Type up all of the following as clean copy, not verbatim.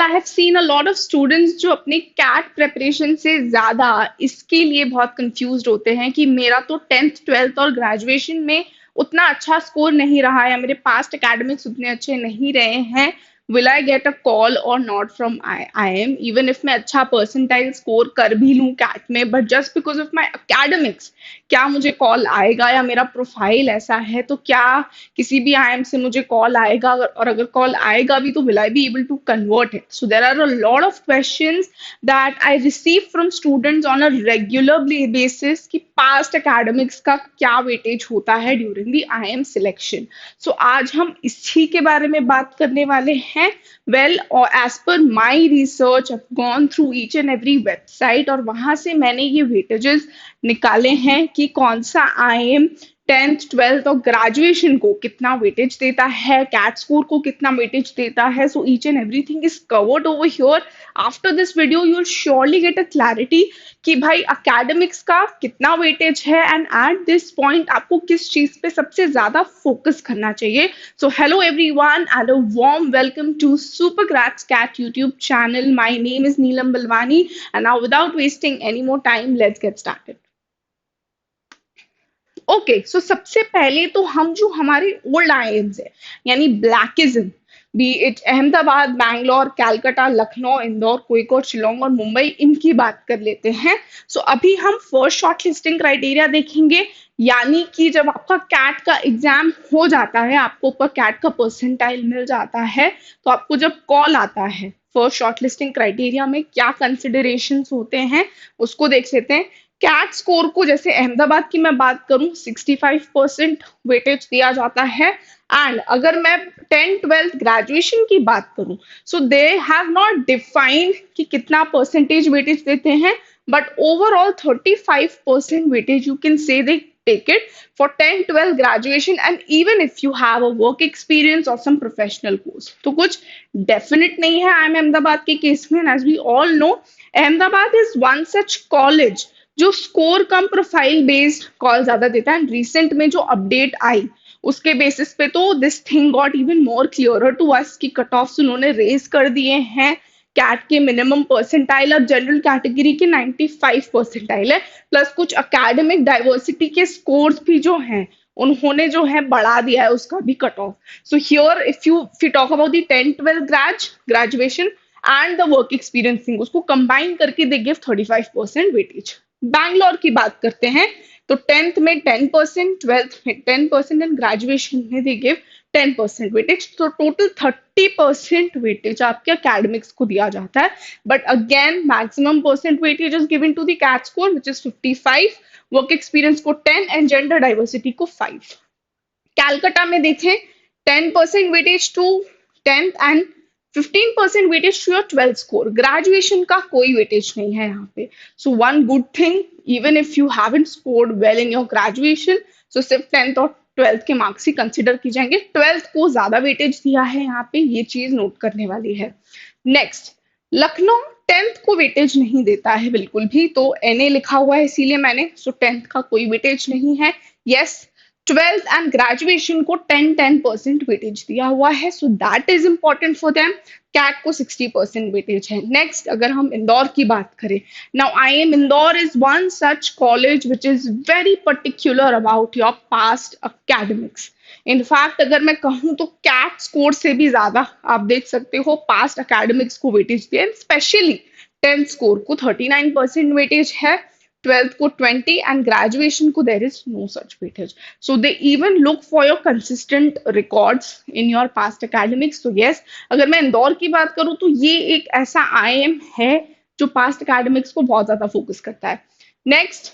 I have seen a lot of students जो अपने cat preparation से ज्यादा इसके लिए बहुत कंफ्यूज्ड होते हैं कि मेरा तो 10th 12th और ग्रेजुएशन में उतना अच्छा स्कोर नहीं रहा है, मेरे पास्ट एकेडमिक्स उतने अच्छे नहीं रहे हैं। Will I get a call or not from I M, even if मैं अच्छा परसेंटाइल स्कोर कर भी लूँ कैट में, but just because of my academics क्या मुझे कॉल आएगा? या मेरा प्रोफाइल ऐसा है तो क्या किसी भी आईएम से मुझे कॉल आएगा? और अगर कॉल आएगा भी तो will I be able to convert it? So there are a lot of questions that I receive from students on a regular basis कि पास्ट एकेडमिक्स का क्या वेटेज होता है during the IIM selection. So आज हम इसी के बारे में बात करने वाले हैं। Well, as per my research I gone through each and every website और वहां से मैंने ये वेटेजेस निकाले हैं कि कौन सा आईएम 10th 12th और ग्रेजुएशन को कितना वेटेज देता है, कैट स्कोर को कितना वेटेज देता है। So each and everything is covered over here. After this video you will surely get a clarity कि भाई अकेडमिक्स का कितना वेटेज है एंड एट दिस पॉइंट आपको किस चीज पे सबसे ज्यादा फोकस करना चाहिए। So hello everyone and a warm welcome to super cracks CAT YouTube channel. My name is Neelam Balwani and now without wasting any more time let's get started. Okay, so सबसे पहले तो हम जो हमारे ओल्ड आईएम्स है यानी ब्लैकिज्म, बी इट अहमदाबाद, बैंगलोर, कलकत्ता, लखनऊ, इंदौर, कोईकोट, शिलोंग और मुंबई, इनकी बात कर लेते हैं। सो अभी हम फर्स्ट शॉर्ट लिस्टिंग क्राइटेरिया देखेंगे, यानी कि जब आपका कैट का एग्जाम हो जाता है, आपको ऊपर कैट का परसेंटाइल मिल जाता है, तो आपको जब कॉल आता है फर्स्ट शॉर्ट लिस्टिंग क्राइटेरिया में क्या कंसिडरेशंस होते हैं उसको देख लेते हैं। कैट स्कोर को जैसे अहमदाबाद की मैं बात करूं 65% वेटेज दिया जाता है। एंड अगर मैं 10th 12th ग्रेजुएशन की बात करूं, सो दे हैव नॉट डिफाइंड कि कितना परसेंटेज वेटेज देते हैं, but overall 35% weightage you can say they take it for 10th 12th graduation and even if you have a work experience or some professional course। तो कुछ definite नहीं है I am Ahmedabad के case में। As we all know, Ahmedabad is one such college जो score कम profile based call ज्यादा देता है। रिसेंट में जो अपडेट आई उसके बेसिस पे तो this thing got even more clearer to us कि कट ऑफ्स उन्होंने रेज कर दिए हैं। कैट के मिनिमम परसेंटाइल अब जनरल कैटेगरी के 95 परसेंटाइल है, प्लस कुछ अकेडमिक डाइवर्सिटी के स्कोर्स भी जो हैं उन्होंने जो है बढ़ा दिया है उसका भी cut off. So here if you talk about the 10th 12th graduation and the work experiencing, उसको कंबाइन करके दे गिव 35% वेटेज। बैंगलोर की बात करते हैं तो 10th में 10%, 12th में 10% एंड ग्रेजुएशन में दे गिव 10% वेटेज। तो टोटल 30% वेटेज आपके अकेडमिक्स को दिया जाता है। But again maximum percent weightage is given to the CAT score which is 55, work experience को 10 एंड जेंडर डाइवर्सिटी को 5। कैलकाटा में देखें 10% weightage to 10th and 15% weightage to your 12th score. Graduation का कोई वेटेज नहीं है यहाँ पे। So one good thing, even if you haven't scored well in your graduation, so सिर्फ 10th और 12th के मार्क्स ही कंसिडर की जाएंगे। 12th को ज्यादा वेटेज दिया है यहाँ पे, ये चीज नोट करने वाली है। नेक्स्ट, लखनऊ 10th को वेटेज नहीं देता है बिल्कुल भी, तो एनए लिखा हुआ है इसीलिए मैंने। सो 10th का कोई वेटेज नहीं है। यस, 12th एंड ग्रेजुएशन को 10% वेटेज दिया हुआ है, so that is important for them. CAT को 60% वेटेज है। नेक्स्ट, अगर हम इंदौर की बात करें, now I am Indore is one such college which is very particular about your past academics. In fact अगर मैं कहूँ तो कैट स्कोर से भी ज्यादा आप देख सकते हो पास्ट अकेडमिक्स को वेटेज दिया, स्पेशली 10th स्कोर को 39% वेटेज है, 12th को 20 एंड ग्रेजुएशन को there is no such weightage. So they even look for your consistent records in your past academics. तो यस, अगर मैं इंदौर की बात करूं तो ये एक ऐसा आईएम है जो पास्ट एकेडमिक्स को बहुत ज्यादा फोकस करता है। Next,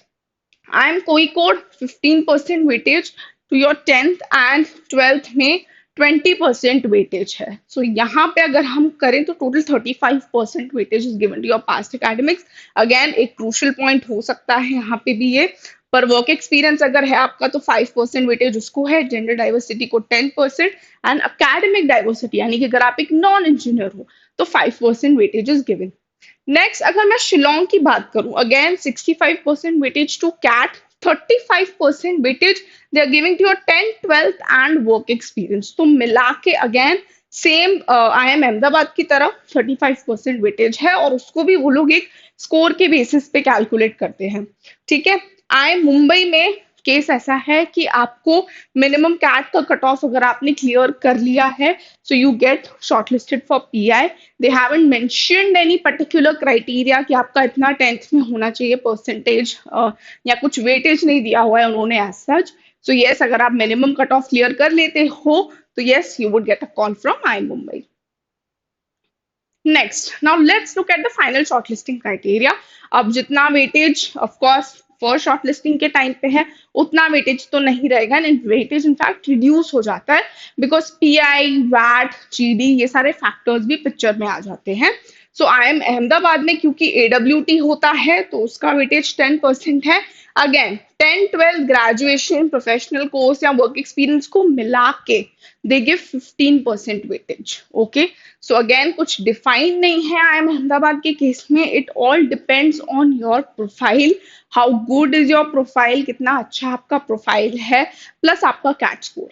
I M Kozhikode 15% weightage to your 10th and 12th में 20% वेटेज है। सो यहाँ पे अगर हम करें तो total 35% weightage is given to your past academics. Again एक क्रूशियल पॉइंट हो सकता है यहाँ पे भी ये, पर वर्क एक्सपीरियंस अगर है आपका तो 5% वेटेज उसको है, जेंडर डाइवर्सिटी को 10% एंड अकेडमिक डाइवर्सिटी यानी कि अगर आप एक नॉन इंजीनियर हो तो 5% वेटेज इज गिवन। नेक्स्ट, अगर मैं शिलोंग की बात करूं, again 65% weightage to CAT, 35% weightage they are giving to your 10th 12th and work experience। तो मिला के अगेन सेम IIM अहमदाबाद की तरह 35% वेटेज है, और उसको भी वो लोग एक स्कोर के बेसिस पे कैलकुलेट करते हैं। ठीक है। IIM मुंबई में केस ऐसा है कि आपको मिनिमम कैट का कट ऑफ अगर आपने क्लियर कर लिया है, so you get shortlisted for PI। They haven't mentioned any particular criteria कि आपका इतना 10th में होना चाहिए परसेंटेज, या कुछ वेटेज नहीं दिया हुआ है उन्होंने एज सच। सो यस, अगर आप मिनिमम कट ऑफ क्लियर कर लेते हो, तो yes, you would get a call from IIM Mumbai. Next, now let's look at the final shortlisting criteria. अब जितना weightage of course first shortlisting के time पे है, उतना वेटेज तो नहीं रहेगा, एंड वेटेज इनफैक्ट रिड्यूस हो जाता है, बिकॉज PI, वैट, GD ये सारे फैक्टर्स भी पिक्चर में आ जाते हैं। सो IIM अहमदाबाद में क्योंकि AWT होता है, तो उसका वेटेज 10% है। अगेन 10-12 ग्रेजुएशन, प्रोफेशनल कोर्स या वर्क एक्सपीरियंस को मिला के they give 15% weightage. Okay, so again कुछ डिफाइन नहीं है IIM अहमदाबाद के केस में, it all depends on your profile, how good is your profile, कितना अच्छा आपका प्रोफाइल है, प्लस आपका CAT score.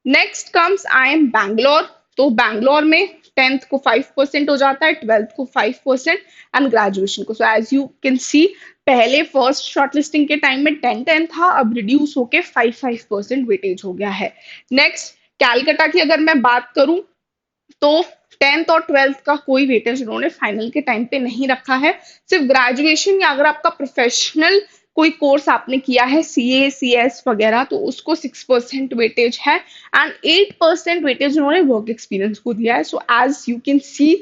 Next comes IIM Bangalore. तो बैंगलोर में 10th को 5% हो जाता है, 12th को 5% एंड ग्रेजुएशन को। So as you can see, पहले फर्स्ट शॉर्टलिस्टिंग के टाइम में 10-10 था, अब रिड्यूस होके 5-5% वेटेज हो गया है। नेक्स्ट कैलकाटा की अगर मैं बात करूं, तो 10th और 12th का कोई वेटेज उन्होंने फाइनल के टाइम पे नहीं रखा है। सिर्फ ग्रेजुएशन या अगर आपका प्रोफेशनल कोई कोर्स आपने किया है, CA CS वगैरह, तो उसको 6% वेटेज है, एंड 8% वेटेज उन्होंने वर्क एक्सपीरियंस को दिया है। So as you can see,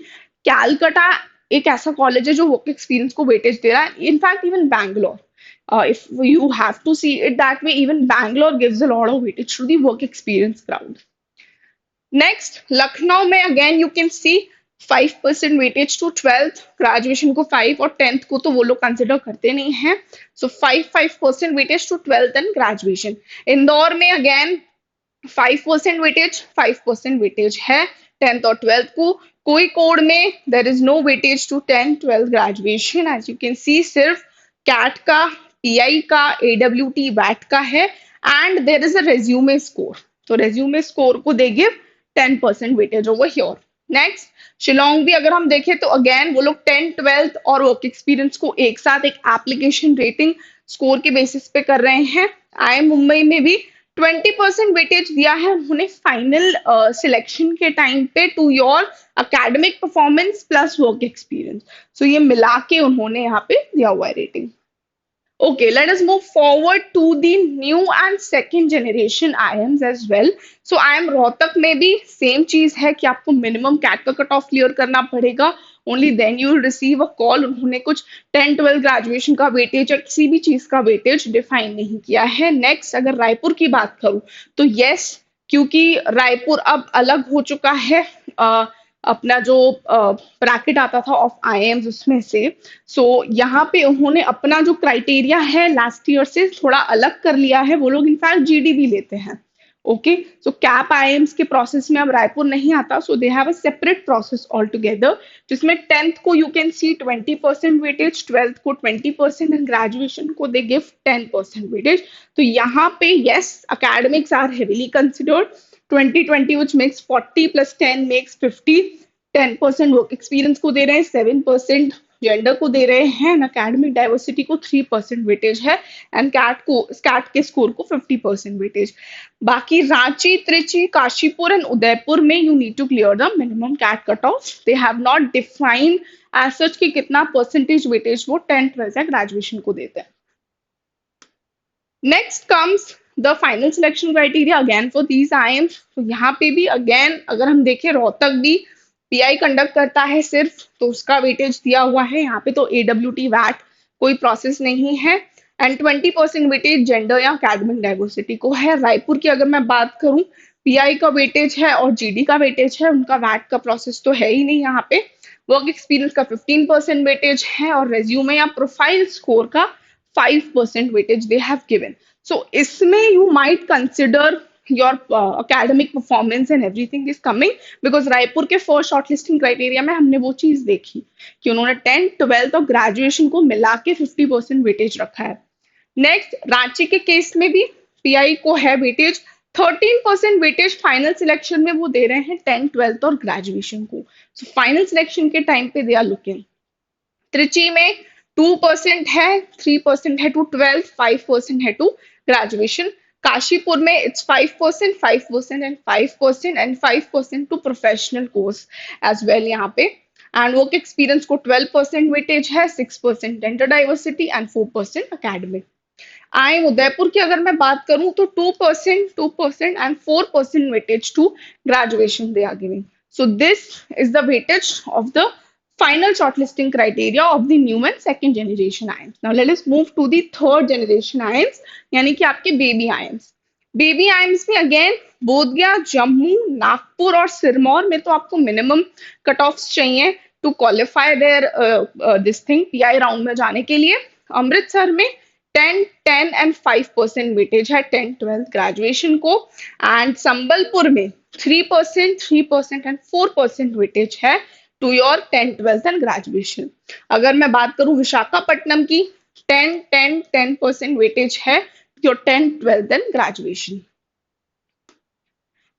Calcutta एक ऐसा कॉलेज है जो वर्क एक्सपीरियंस को वेटेज दे रहा है। In fact even Bangalore, if you have to see it that way, even Bangalore gives a lot of weightage to the work experience crowd. Next Lucknow में again you can see 5% weightage to 12th, graduation को 5 और 10th को तो वो लोग consider करते नहीं है। So 5% weightage to 12th and graduation. Indore में अगेन 5% वेटेज, 5% वेटेज है 10th और 12th को। कोई कोड में there is no weightage to 10th 12th graduation. As you can see, सिर्फ कैट का, PI का, AWT वैट का है, and there is a resume score. तो रेज्यूमे स्कोर को they give 10% weightage over here. Next Shillong भी अगर हम देखें, तो अगेन वो लोग 10th 12th और वर्क एक्सपीरियंस को एक साथ एक एप्लीकेशन रेटिंग स्कोर के बेसिस पे कर रहे हैं। IIM मुंबई में भी 20% वेटेज दिया है उन्होंने फाइनल सिलेक्शन के टाइम पे to your academic performance plus work experience. So ये मिला के उन्होंने यहाँ पे दिया हुआ है rating. Okay, let us move forward to the new and second generation IIMs as well. So IIM Rohtak में भी सेम चीज है कि आपको मिनिमम कैट का कट ऑफ क्लियर करना पड़ेगा, only then you will receive a call. उन्होंने कुछ 10-12 ग्रेजुएशन का वेटेज या किसी भी चीज का वेटेज डिफाइन नहीं किया है। नेक्स्ट अगर रायपुर की बात करूं, तो यस, क्योंकि रायपुर अब अलग हो चुका है, अपना जो ब्रैकेट आता था ऑफ IIMs उसमें से। सो यहाँ पे उन्होंने अपना जो क्राइटेरिया है लास्ट ईयर से थोड़ा अलग कर लिया है। वो लोग इनफैक्ट GD भी लेते हैं। ओके, सो कैप IIMs के प्रोसेस में अब रायपुर नहीं आता, so they have a separate process all together, जिसमें 10th को you can C 20% weightage, 12th को 20% एंड ग्रेजुएशन को दे गिव 10% वेटेज। तो यहाँ पे yes, academics are heavily considered. 2020 which makes 40 plus 10 makes 50, 10% work experience को दे रहे हैं, 7% जेंडर को दे रहे हैं, अकेडमिक डाइवर्सिटी को 3% वेटेज है, एंड कैट के स्कोर को 50% वेटेज। बाकी रांची, त्रिची, काशीपुर एंड उदयपुर में you need to clear the minimum CAT cut off. They have not define as such कि कितना परसेंटेज वेटेज वो 10th 12th या ग्रेजुएशन को देते हैं। Next comes the final selection criteria again for these IIMs। तो यहाँ पे भी अगेन अगर हम देखें, रोहतक भी PI कंडक्ट करता है सिर्फ, तो उसका वेटेज दिया हुआ है। यहाँ पे तो AWT वैट कोई प्रोसेस नहीं है, एंड 20% वेटेज जेंडर या अकेडमिक डाइवर्सिटी को है। रायपुर की अगर मैं बात करूं, PI का वेटेज है और GD का वेटेज है, उनका वैट का प्रोसेस तो है ही नहीं यहाँ पे। वर्क एक्सपीरियंस का 15% वेटेज है, और रेज्यूमे या प्रोफाइल स्कोर का 5% वेटेज दे हैव गिवन। सो इसमें you might consider your academic performance and everything is coming, because Raipur के फर्स्ट शॉर्टलिस्टिंग क्राइटेरिया में हमने वो चीज देखी कि उन्होंने 10th 12th और ग्रेजुएशन को मिला के 50% वेटेज रखा है। नेक्स्ट रांची के केस में भी PI को है वेटेज 13% वेटेज फाइनल सिलेक्शन में वो दे रहे हैं 10th 12th और ग्रेजुएशन को। सो फाइनल सिलेक्शन के टाइम पे दे आर लुकिंग। त्रिची में 2% है, 3% है टू 12th, 5% है टू ग्रेजुएशन। काशीपुर में it's 5%, 5% and 5% and 5% to professional course as well यहाँ पे। एंड वर्क एक्सपीरियंस को 12% वेटेज है, 6% gender diversity and 4% academic. I Udaipur की अगर मैं बात करूं तो 2% and 4% weightage to graduation they are giving. So this is the weightage of the final shortlisting criteria of the new and second generation ions. Now let us move to the third generation ions, यानी कि आपके baby ions। Baby AIIMS में again Bodhgaya, Jammu, Nagpur और सिरमौर में तो आपको minimum cut off चाहिए to qualify there this thing PI round में जाने के लिए। अमृतसर में 10, 10 एंड 5% वेटेज है 10th 12th ग्रेजुएशन को। एंड संबलपुर में 3%, 3% एंड 4% वेटेज है to your 10th 12th and graduation. अगर मैं बात करूं विशाखापट्टनम की 10, 10, 10% वेटेज है your 10th 12th and graduation.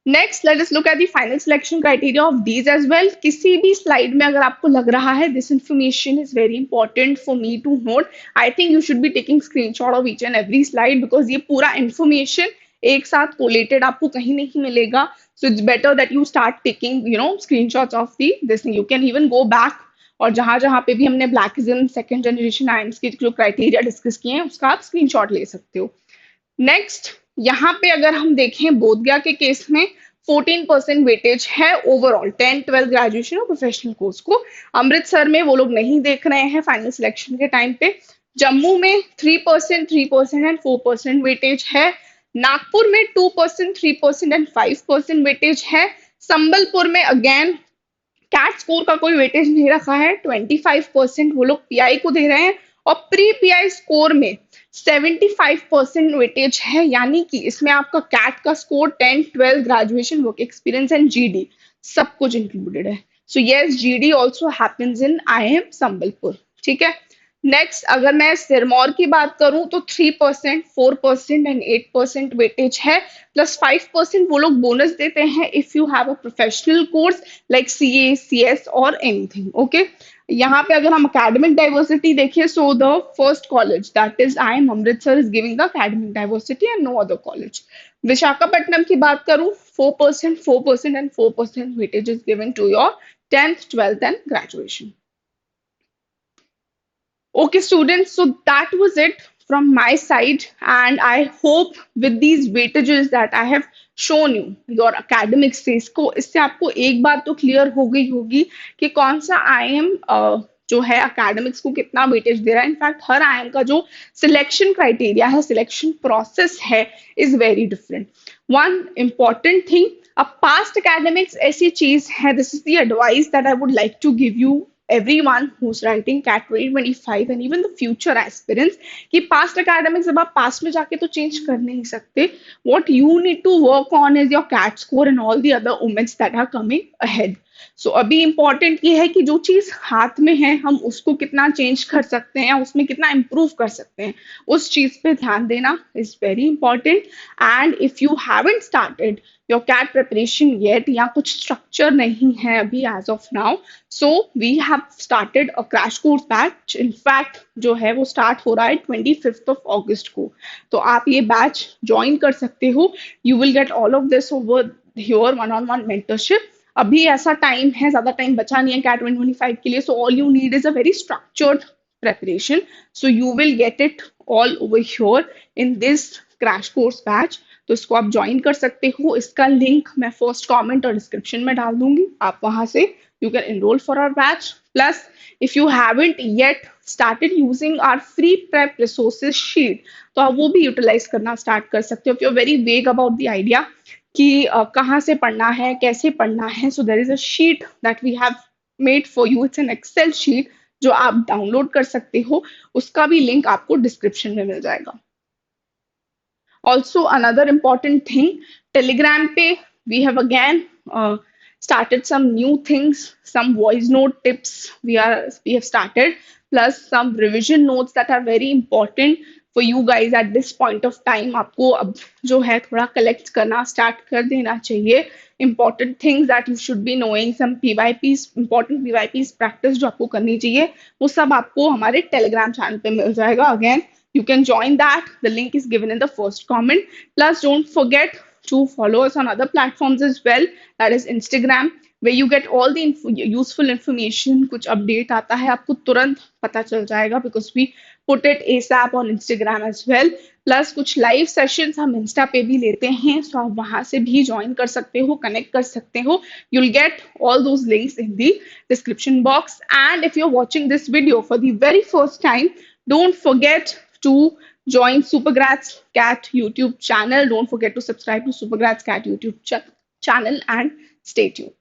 Next let us look at the final selection criteria of these as well. किसी भी स्लाइड में अगर आपको लग रहा है this information is very important for me to note, I think you should be taking screenshot of each and every slide, because ये पूरा इंफॉर्मेशन एक साथ कोलेटेड आपको कहीं नहीं मिलेगा। So it's better that you start taking screenshots of the this thing. You can even go back और जहां जहां पे भी हमने ब्लैकिज्म सेकंड जनरेशन आयंस के जो क्राइटेरिया डिस्कस किए हैं उसका आप स्क्रीनशॉट ले सकते हो। नेक्स्ट यहाँ पे अगर हम देखें बोधगया के केस में 14% वेटेज है ओवरऑल 10, 12 ग्रेजुएशन और प्रोफेशनल कोर्स को। अमृतसर में वो लोग नहीं देख रहे हैं फाइनल सिलेक्शन के टाइम पे। जम्मू में 3%, 3% एंड 4% वेटेज है। नागपुर में 2%, 3% एंड 5% वेटेज है। संबलपुर में अगेन कैट स्कोर का कोई वेटेज नहीं रखा है, 25% वो लोग पीआई को दे रहे हैं और प्री पीआई स्कोर में 75% वेटेज है, यानी कि इसमें आपका कैट का score 10, 12 graduation work experience and GD सब कुछ इंक्लूडेड है। So yes, GD also happens in IIM Sambalpur. ठीक है। नेक्स्ट अगर मैं सिरमौर की बात करूं तो 3%, 4% एंड 8% वेटेज है, प्लस 5% वो लोग बोनस देते हैं if you have a professional course like CA, CS और एनीथिंग। ओके, यहाँ पे अगर हम अकेडमिक डाइवर्सिटी देखें, so the first college that is IIM Amritsar is giving the academic diversity and no other college. Visakhapatnam की बात करूं 4%, 4% and 4% weightage is given to your 10th 12th and graduation. Okay, students, so that was it from my side, and I hope with these weightages that I have shown you, your academic space को इससे आपको एक बात तो clear हो गई होगी कि कौन सा आईएम जो है अकेडमिक्स को कितना वेटेज दे रहा है। इनफैक्ट हर आईएम का जो सिलेक्शन क्राइटेरिया है, सिलेक्शन प्रोसेस है, is very different. One important thing, अब पास्ट अकेडमिक्स ऐसी चीज है, this is the advice that I would like to give you everyone who's writing CAT 2025 and even the future aspirants कि past academics जब आप past में जाके तो change कर नहीं सकते। What you need to work on is your CAT score and all the other omens that are coming ahead. So अभी important ये है कि जो चीज हाथ में है हम उसको कितना change कर सकते हैं, उसमें कितना improve कर सकते हैं, उस चीज पे ध्यान देना is very important. And if you haven't started your CAT preparation yet या कुछ structure नहीं है अभी as of now, so we have started a crash course batch. In fact जो है वो start हो रहा है 25th of August को, तो आप ये batch join कर सकते हो। You will get all of this over your one-on-one mentorship. अभी ऐसा टाइम है, ज्यादा टाइम बचा नहीं है CAT 2025 के लिए, so all you need is a very structured preparation. So you will get it all over here in this crash course batch. तो इसको आप ज्वाइन कर सकते हो। इसका लिंक मैं फर्स्ट कमेंट और डिस्क्रिप्शन में डाल दूंगी, आप वहां से you can enrol for our batch. Plus if you haven't yet started using our free prep resources sheet, तो आप वो भी यूटिलाइज करना स्टार्ट कर सकते हो। If you are very vague about the idea कि कहाँ से पढ़ना है, कैसे पढ़ना है, so there is a sheet that we have made for you. It's an Excel sheet जो आप डाउनलोड कर सकते हो, उसका भी लिंक आपको डिस्क्रिप्शन में मिल जाएगा। Also, another important thing, Telegram पे we have again started some new things, some voice note tips we have started, plus some revision notes that are very important for you guys at this point of time. आपको अब जो है थोड़ा collect करना start कर देना चाहिए important things that you should be knowing, some PYPs, important PYPs practice जो आपको करनी चाहिए, वो सब आपको हमारे टेलीग्राम चैनल पे मिल जाएगा. Again, you can join that. The link is given in the first comment. Plus, don't forget to follow us on other platforms as well. That is Instagram, where you get all the useful information. कुछ update आता है आपको तुरंत पता चल जाएगा because we put it ASAP on Instagram as well. Plus कुछ live sessions हम Insta पे भी लेते हैं, so आप वहां से भी join कर सकते हो, connect कर सकते हो. You'll get all those links in the description box. And if you're watching this video for the very first time, don't forget to join Supergrads Cat YouTube channel. Don't forget to subscribe to Supergrads Cat YouTube channel and stay tuned.